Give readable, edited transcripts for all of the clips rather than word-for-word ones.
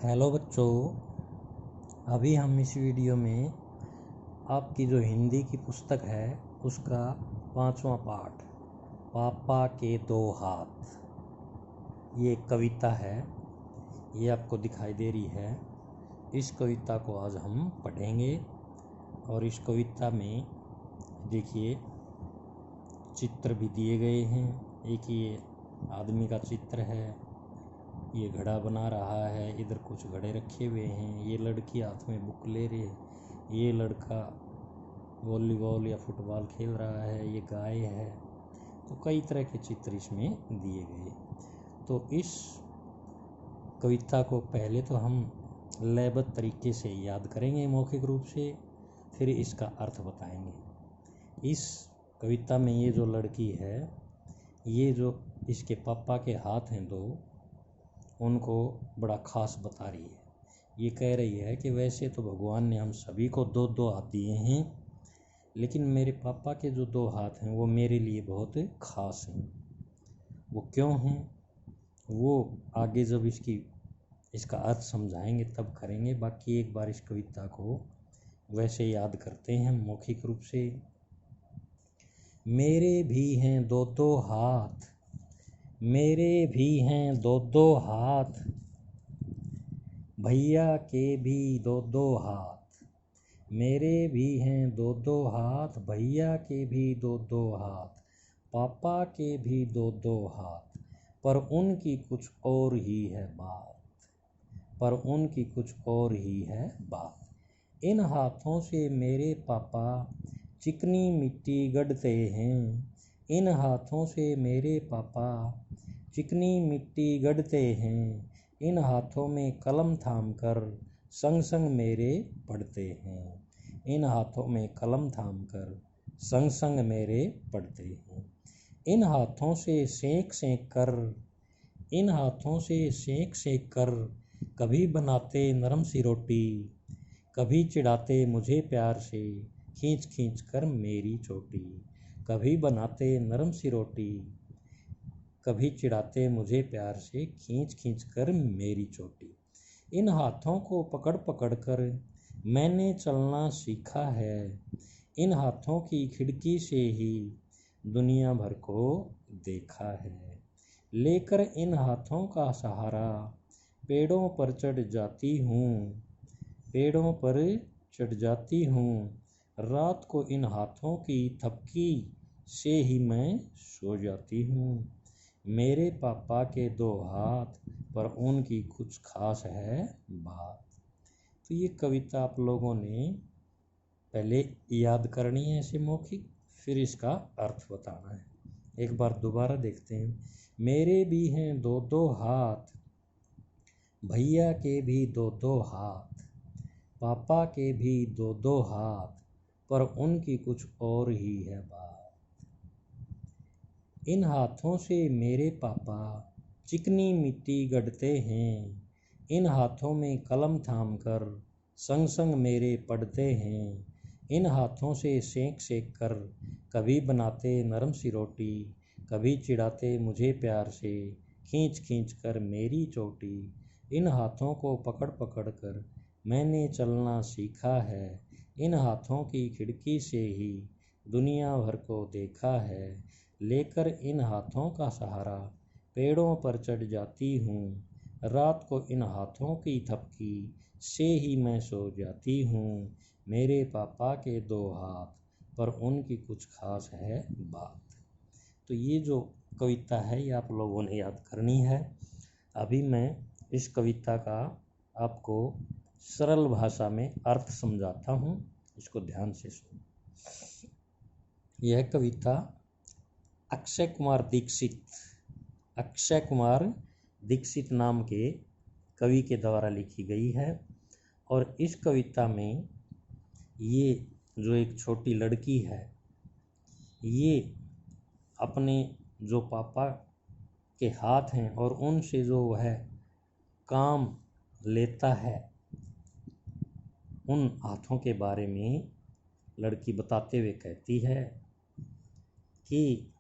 Hello बच्चों, अभी हम इस वीडियो में आपकी जो हिंदी की पुस्तक है उसका 5वां पाठ पापा के दो हाथ, ये एक कविता है। ये आपको दिखाई दे रही है। इस कविता को आज हम पढ़ेंगे और इस कविता में देखिए चित्र भी दिए गए हैं। एक ये आदमी का चित्र है, ये घड़ा बना रहा है, इधर कुछ घड़े रखे हुए हैं। ये लड़की हाथ में बुक ले रही है, ये लड़का वॉलीबॉल या फुटबॉल खेल रहा है, ये गाय है। तो कई तरह के चित्र इसमें दिए गए। तो इस कविता को पहले तो हम लयबद्ध तरीके से याद करेंगे मौखिक रूप से, फिर इसका अर्थ बताएंगे। इस कविता में ये जो लड़की है, ये जो इसके पापा के हाथ हैं दो, उनको बड़ा ख़ास बता रही है। ये कह रही है कि वैसे तो भगवान ने हम सभी को दो दो हाथ दिए हैं, लेकिन मेरे पापा के जो दो हाथ हैं वो मेरे लिए बहुत ख़ास हैं। वो क्यों हैं वो आगे जब इसका अर्थ समझाएंगे तब करेंगे। बाकी एक बार इस कविता को वैसे याद करते हैं मौखिक रूप से। मेरे भी हैं दो दो हाथ, मेरे भी हैं दो दो हाथ, भैया के भी दो दो हाथ। मेरे भी हैं दो दो हाथ, भैया के भी दो दो हाथ, पापा के भी दो दो हाथ, पर उनकी कुछ और ही है बात, पर उनकी कुछ और ही है बात। इन हाथों से मेरे पापा चिकनी मिट्टी गढ़ते हैं, इन हाथों से मेरे पापा चिकनी मिट्टी गढ़ते हैं, इन हाथों में कलम थाम कर संग संग मेरे पढ़ते हैं, इन हाथों में कलम थाम कर संग संग मेरे पढ़ते हैं। इन हाथों से सेंक सेंक कर, इन हाथों से सेंक सेंक कर कभी बनाते नरम सी रोटी, कभी चिढ़ाते मुझे प्यार से खींच खींच कर मेरी चोटी, कभी बनाते नरम सी रोटी, कभी चिढ़ाते मुझे प्यार से खींच खींच कर मेरी चोटी। इन हाथों को पकड़ पकड़ कर मैंने चलना सीखा है, इन हाथों की खिड़की से ही दुनिया भर को देखा है। लेकर इन हाथों का सहारा पेड़ों पर चढ़ जाती हूँ, पेड़ों पर चढ़ जाती हूँ, रात को इन हाथों की थपकी से ही मैं सो जाती हूँ। मेरे पापा के दो हाथ, पर उनकी कुछ खास है बात। तो ये कविता आप लोगों ने पहले याद करनी है ऐसे मौखिक, फिर इसका अर्थ बताना है। एक बार दोबारा देखते हैं। मेरे भी हैं दो दो हाथ, भैया के भी दो दो हाथ, पापा के भी दो दो हाथ, पर उनकी कुछ और ही है बात। इन हाथों से मेरे पापा चिकनी मिट्टी गढ़ते हैं, इन हाथों में कलम थाम कर संग संग मेरे पढ़ते हैं, इन हाथों से सेंक सेंक कर कभी बनाते नरम सी रोटी, कभी चिढ़ाते मुझे प्यार से खींच खींच कर मेरी चोटी। इन हाथों को पकड़ पकड़ कर मैंने चलना सीखा है, इन हाथों की खिड़की से ही दुनिया भर को देखा है। लेकर इन हाथों का सहारा पेड़ों पर चढ़ जाती हूँ, रात को इन हाथों की थपकी से ही मैं सो जाती हूँ। मेरे पापा के दो हाथ, पर उनकी कुछ खास है बात। तो ये जो कविता है ये आप लोगों ने याद करनी है। अभी मैं इस कविता का आपको सरल भाषा में अर्थ समझाता हूँ, इसको ध्यान से सुनो। यह कविता अक्षय कुमार दीक्षित नाम के कवि के द्वारा लिखी गई है। और इस कविता में ये जो एक छोटी लड़की है, ये अपने जो पापा के हाथ हैं और उनसे जो वह काम लेता है, उन हाथों के बारे में लड़की बताते हुए कहती है कि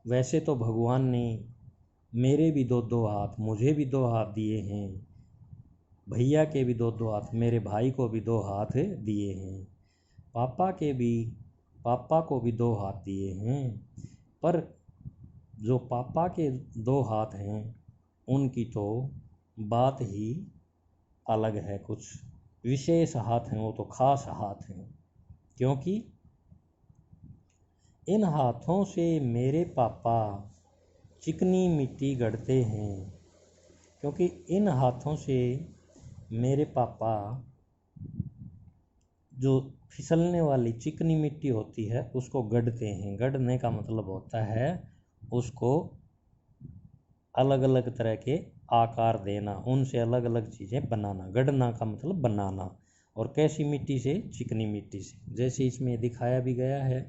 वैसे तो भगवान ने मेरे भी दो दो हाथ, मुझे भी दो हाथ दिए हैं, भैया के भी 2-2 हाथ, मेरे भाई को भी 2 हाथ दिए हैं। पापा को भी 2 हाथ दिए हैं। पर जो पापा के 2 हाथ हैं उनकी तो बात ही अलग है, कुछ विशेष हाथ हैं, वो तो खास हाथ हैं। क्योंकि इन हाथों से मेरे पापा चिकनी मिट्टी गढ़ते हैं। क्योंकि इन हाथों से मेरे पापा जो फिसलने वाली चिकनी मिट्टी होती है उसको गढ़ते हैं। गढ़ने का मतलब होता है उसको अलग अलग तरह के आकार देना, उनसे अलग अलग चीज़ें बनाना। गढ़ना का मतलब बनाना। और कैसी मिट्टी से? चिकनी मिट्टी से। जैसे इसमें दिखाया भी गया है,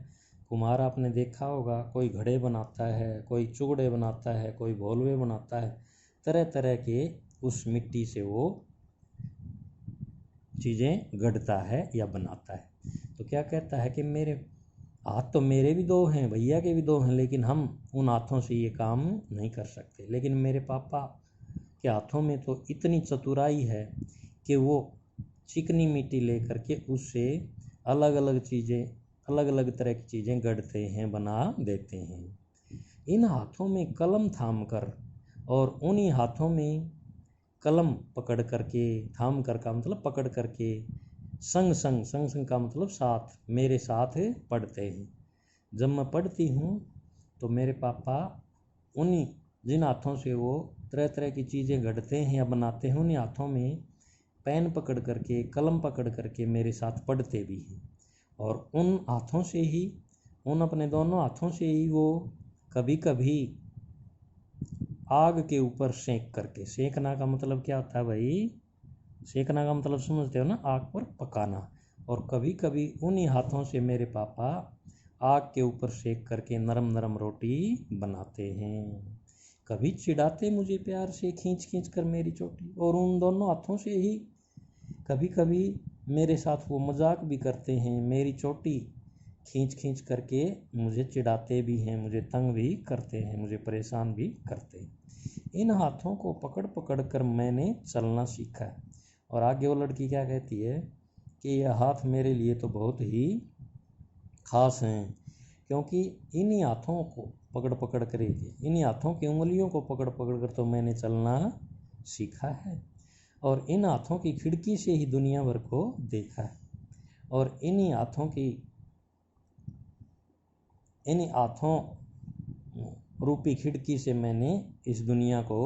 कुम्हार आपने देखा होगा, कोई घड़े बनाता है, कोई चुगड़े बनाता है, कोई भोलवे बनाता है, तरह तरह के उस मिट्टी से वो चीज़ें गढ़ता है या बनाता है। तो क्या कहता है कि मेरे हाथ तो मेरे भी 2 हैं, भैया के भी 2 हैं, लेकिन हम उन हाथों से ये काम नहीं कर सकते। लेकिन मेरे पापा के हाथों में तो इतनी चतुराई है कि वो चिकनी मिट्टी लेकर के उससे अलग अलग चीज़ें, अलग अलग तरह की चीज़ें गढ़ते हैं, बना देते हैं। इन हाथों में कलम थाम कर और उन्हीं हाथों में कलम पकड़ करके, थाम कर का मतलब पकड़ करके, संग संग का मतलब साथ, मेरे साथ पढ़ते हैं। जब मैं पढ़ती हूँ तो मेरे पापा उन्हीं जिन हाथों से वो तरह तरह की चीज़ें गढ़ते हैं या बनाते हैं, उन्हीं हाथों में पेन पकड़ करके, कलम पकड़ करके मेरे साथ पढ़ते भी हैं। और उन हाथों से ही, उन अपने दोनों हाथों से ही वो कभी कभी आग के ऊपर सेंक करके, सेंकना का मतलब क्या होता है भाई? सेंकना का मतलब समझते हो ना, आग पर पकाना। और कभी कभी उन्हीं हाथों से मेरे पापा आग के ऊपर सेंक करके नरम नरम रोटी बनाते हैं। कभी चिढ़ाते मुझे प्यार से, खींच खींच कर मेरी चोटी, और उन दोनों हाथों से ही कभी कभी मेरे साथ वो मजाक भी करते हैं, मेरी चोटी खींच खींच करके मुझे चिढ़ाते भी हैं, मुझे तंग भी करते हैं, मुझे परेशान भी करते हैं। इन हाथों को पकड़ पकड़ कर मैंने चलना सीखा है। और आगे वो लड़की क्या कहती है कि यह हाथ मेरे लिए तो बहुत ही खास हैं, क्योंकि इन्हीं हाथों को पकड़ पकड़ कर, इन्हीं हाथों की उंगलियों को पकड़ पकड़ कर तो मैंने चलना सीखा है। और इन हाथों की खिड़की से ही दुनिया भर को देखा है। और इन्हीं हाथों रूपी खिड़की से मैंने इस दुनिया को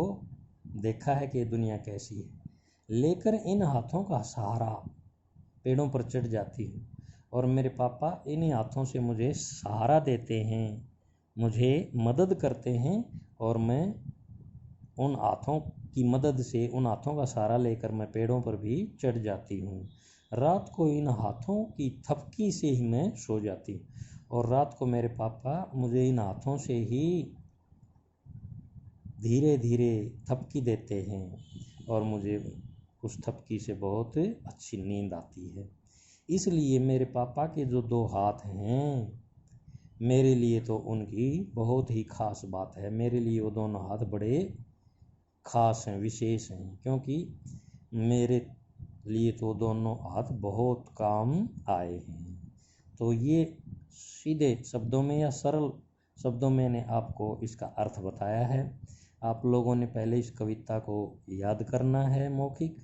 देखा है कि दुनिया कैसी है। लेकर इन हाथों का सहारा पेड़ों पर चढ़ जाती हूँ, और मेरे पापा इन्हीं हाथों से मुझे सहारा देते हैं, मुझे मदद करते हैं, और मैं उन हाथों की मदद से, उन हाथों का सहारा लेकर मैं पेड़ों पर भी चढ़ जाती हूँ। रात को इन हाथों की थपकी से ही मैं सो जाती हूँ, और रात को मेरे पापा मुझे इन हाथों से ही धीरे धीरे थपकी देते हैं, और मुझे उस थपकी से बहुत अच्छी नींद आती है। इसलिए मेरे पापा के जो 2 हाथ हैं, मेरे लिए तो उनकी बहुत ही खास बात है। मेरे लिए वो दोनों हाथ बड़े खास हैं, विशेष हैं, क्योंकि मेरे लिए तो दोनों हाथ बहुत काम आए हैं। तो ये सीधे शब्दों में या सरल शब्दों में मैंने आपको इसका अर्थ बताया है। आप लोगों ने पहले इस कविता को याद करना है मौखिक,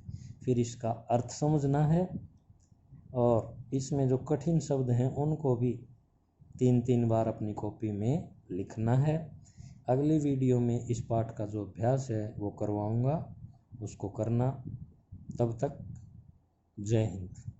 फिर इसका अर्थ समझना है, और इसमें जो कठिन शब्द हैं उनको भी 3-3 बार अपनी कॉपी में लिखना है। अगली वीडियो में इस पाठ का जो अभ्यास है वो करवाऊंगा, उसको करना। तब तक जय हिंद।